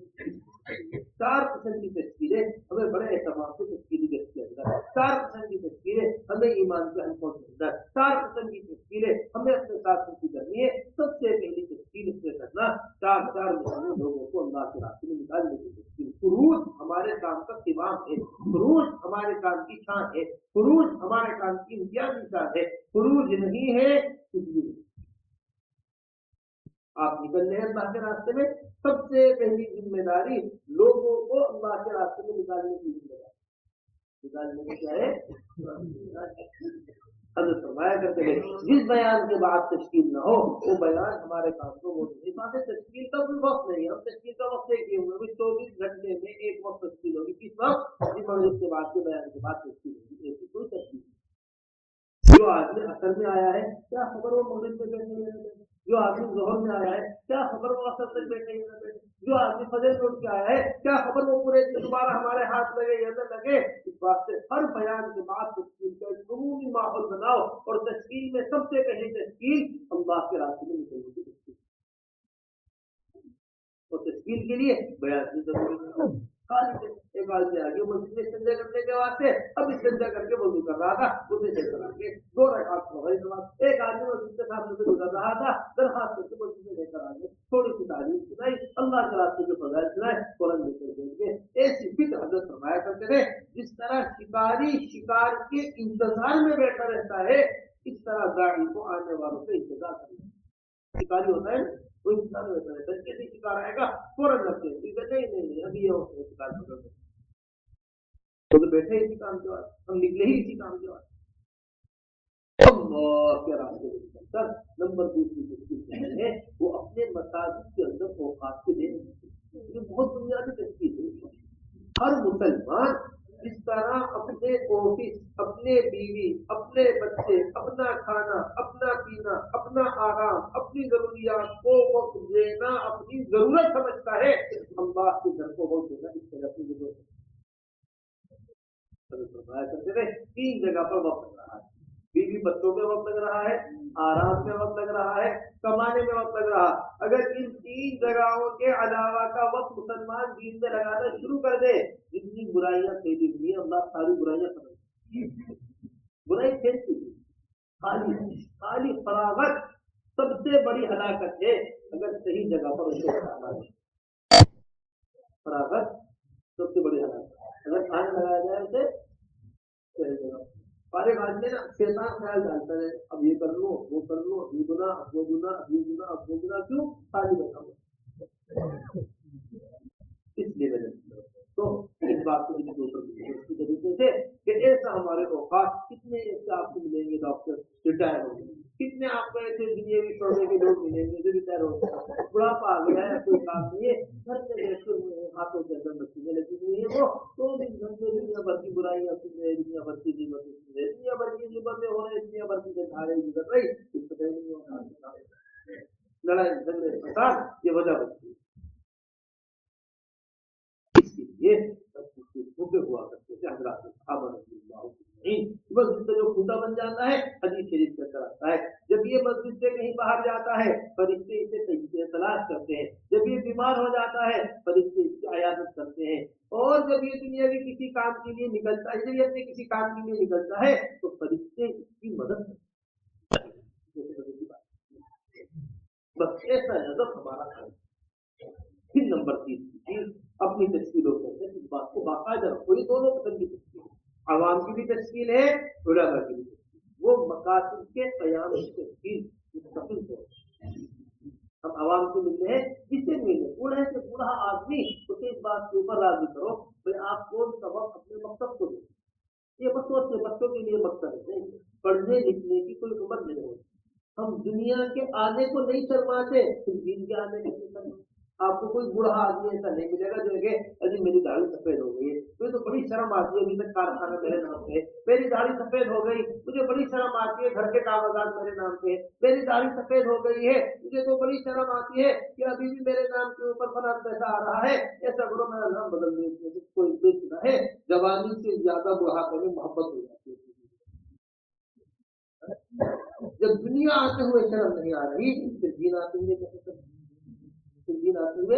4 قسم کی تشکیلیں ہمیں بڑے اعتماد سے تشکیلی دیکھ کے اندر، 4 قسم کی تشکیلیں ہمیں ایمان کے حلقوں کے اندر، 4 قسم کی تشکیلیں ہمیں اپنے ساتھ کی کرنی ہے۔ سب سے پہلی تشکیل اس سے کرنا 4 مہینے لوگوں کو اللہ کے راستے میں نکالنے کی تشکیل فروج ہمارے کام کا قوام ہے، فروج ہمارے کام کی شان ہے، فروج ہمارے کام کی امتیازی شان ہے. فروج نہیں ہے کچھ بھی نہیں. آپ نکل رہے ہیں اللہ کے راستے میں، سب سے پہلی ذمہ داری لوگوں کو اللہ کے راستے میں نکالنے کی ذمہ داری. نکالنے کی کیا ہے؟ حضرت فرمایا کرتے ہیں جس بیان کے بعد تشکیل نہ ہو وہ بیان ہمارے کام کو وہ نہیں. بات ہے تشکیل کا کوئی وقت نہیں ہے، ہم تشکیل کا وقت ایک ہی ہوگا، 24 گھنٹے میں ایک وقت تشکیل ہوگی. کس وقت؟ مغرب کے بعد کے بیان کے بعد تشکیل ہوگی. ایسی کوئی تشکیل نہیں. جو آدمی اثر میں آیا ہے کیا خبر وہ مغرب میں بیٹھے ہوئے، جو آدمی ظہر میں آیا ہے کیا خبر وہ اثر تک بیٹھے ہوئے، جو آدمی فجر میں اٹھ کے آیا ہے کیا خبر وہ پورے دن دوبارہ ہمارے ہاتھ لگے یا نہ لگے. اس بات سے ہر بیان کے بعد تشکیل کا ایک عمومی ماحول بناؤ، اور تشکیل میں سب سے پہلے تشکیل اللہ کے راستے میں نکلنے کی تشکیل. اور تشکیل کے لیے بیان کی ضرورت ہے. ایک آدمی آگے مسجد میں استنجا کرنے کے واسطے اب استنجا کر کے وضو کر رہا تھا، اسے سے کرا کے 2 رکعت پڑھائی نماز. ایک آدمی مسجد کے سامنے سے گزر رہا تھا، درخواست کر کے مسجد میں لے کر آگے تھوڑی سی تعلیم سنائی، اللہ کے راستے کے فضائل سنائے، فوراً لے کر دیں گے. ایسی فکر حضرت فرمایا کرتے تھے جس طرح شکاری شکار کے انتظار میں بیٹھا رہتا ہے، اس طرح گاڑی کو آنے والوں سے انتظار کرنا. شکاری ہوتا ہے وہ انتظار میں بیٹھا رہتا ہے، کیسے شکار آئے گا فوراً لگتے ہیں. نہیں ابھی یہ شکار پکڑ دیں، تو بیٹھے اسی کام کے بعد، ہم نکلے ہی اسی کام کے بعد. اللہ کے راستے میں نکل کر نمبر 2 کی تشکیل ہے وہ اپنے مساجد کے اندر اوقات کے دے. یہ بہت بنیادی تشکیل ہے. ہر مسلمان جس طرح اپنے آفس، اپنے بیوی، اپنے بچے، اپنا کھانا، اپنا پینا، اپنا آرام، اپنی ضروریات کو وقت دینا اپنی ضرورت سمجھتا ہے، اللہ کے گھر کو وقت دینا اس طرح کی ضرورت ہے. کرتے تھے 3 جگہ پر وقت لگ رہا ہے. بیوی بچوں میں وقت لگ رہا ہے، آرام میں وقت لگ رہا ہے، کمانے میں وقت لگ رہا. اگر ان 3 جگہوں کے علاوہ کا وقت مسلمان دین میں لگانا شروع کر دے، جتنی برائیاں پھیلی ہوئی ہیں اللہ ساری برائیاں سمجھ. برائی پھیلتی خالی فراغت سب سے بڑی ہلاکت ہے اگر صحیح جگہ پر اسے لگانا ہے. فراغت سب سے بڑی ہلاکت. اگر کھانا لگایا جائے اسے صحیح جگہ سارے بات نا شیطان خیال ڈالتا ہے اب یہ کر لو وہ کر لو، ابھی گنا اب وہ گنا، ابھی گنا اب وہ گنا، کیوں خالی بیٹھا ہوا. اس لیے میں نے تو اس بات کو طریقے سے کہ ایسا ہمارے اوقات کتنے ایسے آپ کو ملیں گے ڈاکٹر ریٹائر ہو گئے، کتنے آپ کو ایسے دنیاوی شعبے کے لوگ ملیں گے جو ریٹائر ہو گئے، بڑھاپا آ گیا ہے، کوئی کام نہیں ہے، گھر میں بیٹھے ہوئے ہیں، ہاتھوں کے اندر مشینیں لگی ہوئی ہیں، وہ 24 گھنٹے دنیا بھر کی برائیاں سن رہے، دنیا بھر کی نعمتیں سن رہے، دنیا بھر کی نعمتیں ہو رہی، دنیا بھر کی دھاریں گزر رہی، کچھ پتہ ہی نہیں ہوتا. لڑائی جھگڑے فساد یہ وجہ بنتی ہے. یہ ہوا کرتے تھے حضرات صحابہ رضی اللہ عنہم. مسجد سے جو کھوٹا بن جاتا ہے حدیث شریف کے اندر آتا ہے، جب یہ مسجد سے کہیں باہر جاتا ہے فرشتے اسے تلاش کرتے ہیں، جب یہ بیمار ہو جاتا ہے فرشتے اس کی عیادت کرتے ہیں، اور جب یہ دنیاوی کسی کام کے لیے نکلتا ہے، جب یہ اپنے کسی کام کے لیے نکلتا ہے تو فرشتے اس کی مدد کرتے ہیں. بس ایسا نظر ہمارا ہے. پھر نمبر 3 چیز اپنی تشکیلوں کے اس بات کو باقاعدہ رکھو. یہ دونوں قسم کی تشکیل ہے، عوام کی بھی تشکیل ہے، علماء کی بھی تشکیل. وہ مقاصد کے قیام کی تشکیل مستقل ہو. ہم عوام سے ملتے ہیں، جس سے ملے بوڑھے سے بوڑھا آدمی اسے اس بات کے اوپر راضی کرو بھائی آپ کون سا وقت اپنے مقصد کو دیں. یہ بچوں کے لیے مقصد ہے، پڑھنے لکھنے کی کوئی عمر نہیں ہوتی. ہم دنیا کے آنے کو نہیں شرماتے، پھر دین کے آنے کو نہیں شرماتے. آپ کو کوئی بوڑھا آدمی ایسا نہیں ملے گا جو کہ ابھی میری داڑھی سفید ہو گئی ہے، مجھے تو بڑی شرم آتی ہے، ابھی تک کارخانہ میرے نام پہ ہے، میری داڑھی سفید ہو گئی، مجھے بڑی شرم آتی ہے، گھر کے کاغذات میرے نام پہ ہے، میری داڑھی سفید ہو گئی ہے، مجھے تو بڑی شرم آتی ہے کہ ابھی بھی میرے نام کے اوپر فلاں پیسہ آ رہا ہے، ایسا کرو میرا نام بدل دیں. کوئی بیچنا ہے جوانی سے زیادہ بڑھاپے میں محبت ہو جاتی ہے. جب دنیا آتے ہوئے شرم نہیں آ رہی پھر دین آتے ہوئے کیسے دین آتے ہوئے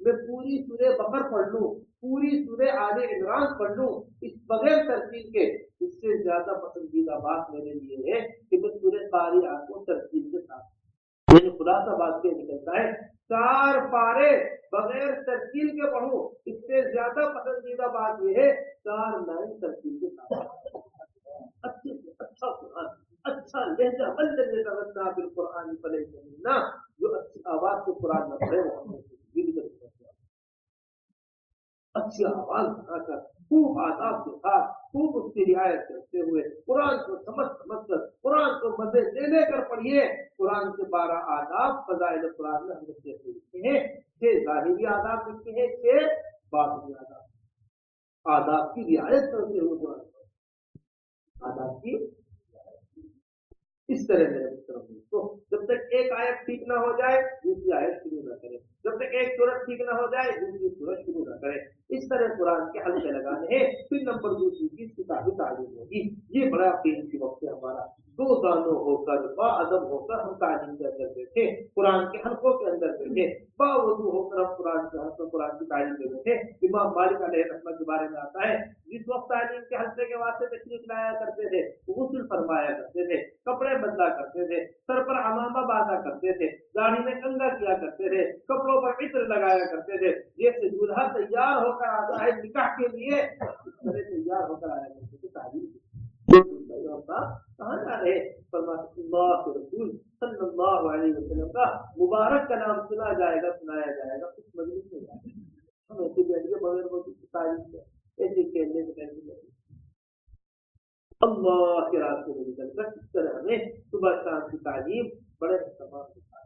میں پوری سورہ بقر پڑھ لوں، پوری سورہ آل عمران پڑھ لوں اس بغیر ترتیل کے، اس سے زیادہ پسندیدہ بات میرے لیے ہے کہ میں سورہ قاریہ کو ترتیل کے ساتھ، یعنی خلاصہ بات یہ نکلتا ہے 4 پارے بغیر ترتیل کے پڑھوں، اس سے زیادہ پسندیدہ بات یہ ہے 4 لائن ترتیل کے ساتھ، اچھے سے اچھا قرآن، اچھا لہجہ بند لہجہ بالقرآن پڑھے سمجھنا، جو اچھی آواز سے قرآن نہ پڑھے وہ اچھی آواز بنا کر خوب آداب کے ساتھ خوب اس کی رعایت کرتے ہوئے قرآن کو سمجھ کر قرآن کو مزے لے کر پڑھیے۔ قرآن کے 12 آداب فضائل قرآن میں ہم نے لکھے ہیں، 6 ظاہری آداب لکھے ہیں، 6 باطنی آداب کی رعایت کرتے ہوئے قرآن آداب کی اس طرح میرے تو جب تک ایک آیت ٹھیک نہ ہو جائے دوسری آیت شروع نہ کرے، جب تک ایک سورت ٹھیک نہ ہو جائے دوسری سورت شروع نہ کرے، اس طرح قرآن کے حلقے لگانے ہیں۔ پھر نمبر دوسری چیز کتابی تعلیم ہوگی، یہ بڑا قیمتی وقت ہے ہمارا، 2 دانوں ہو کر با ادب ہو کر ہم تعلیم کے اندر بیٹھے، قرآن کے حلقوں کے اندر بیٹھے، باوضو ہو کر ہم قرآن کے حلقوں قرآن کی تعلیم میں بیٹھے۔ امام مالک علیہ رحمۃ کے بارے میں آتا ہے جس وقت تعلیم کے حلقے کے واسطے تشریف لایا کرتے تھے، غسل فرمایا کرتے تھے، کپڑے بدلا کرتے تھے، سر پر عمامہ باندھا کرتے تھے، داڑھی میں کنگا کیا کرتے تھے، کپڑوں پر عطر لگایا کرتے تھے، جیسے دولہا تیار ہو کر آتا ہے نکاح کے لیے اس طرح تیار ہو کر آیا کرتے تھے۔ تعلیم کہاں جا رہے؟ فرماتے اللہ کے رسول صلی اللہ علیہ وسلم کا مبارک کا نام سنا جائے گا، سنایا جائے گا، اس مجلس میں جائے گا، ہم ایسے بیٹھ کے بغیر وہ تعلیم سے ایسے کھیلنے سے کیسے بیٹھے اللہ کے راستے میں نکل کر اس طرح ہمیں صبح شام کی تعلیم بڑے اہتمام کے ساتھ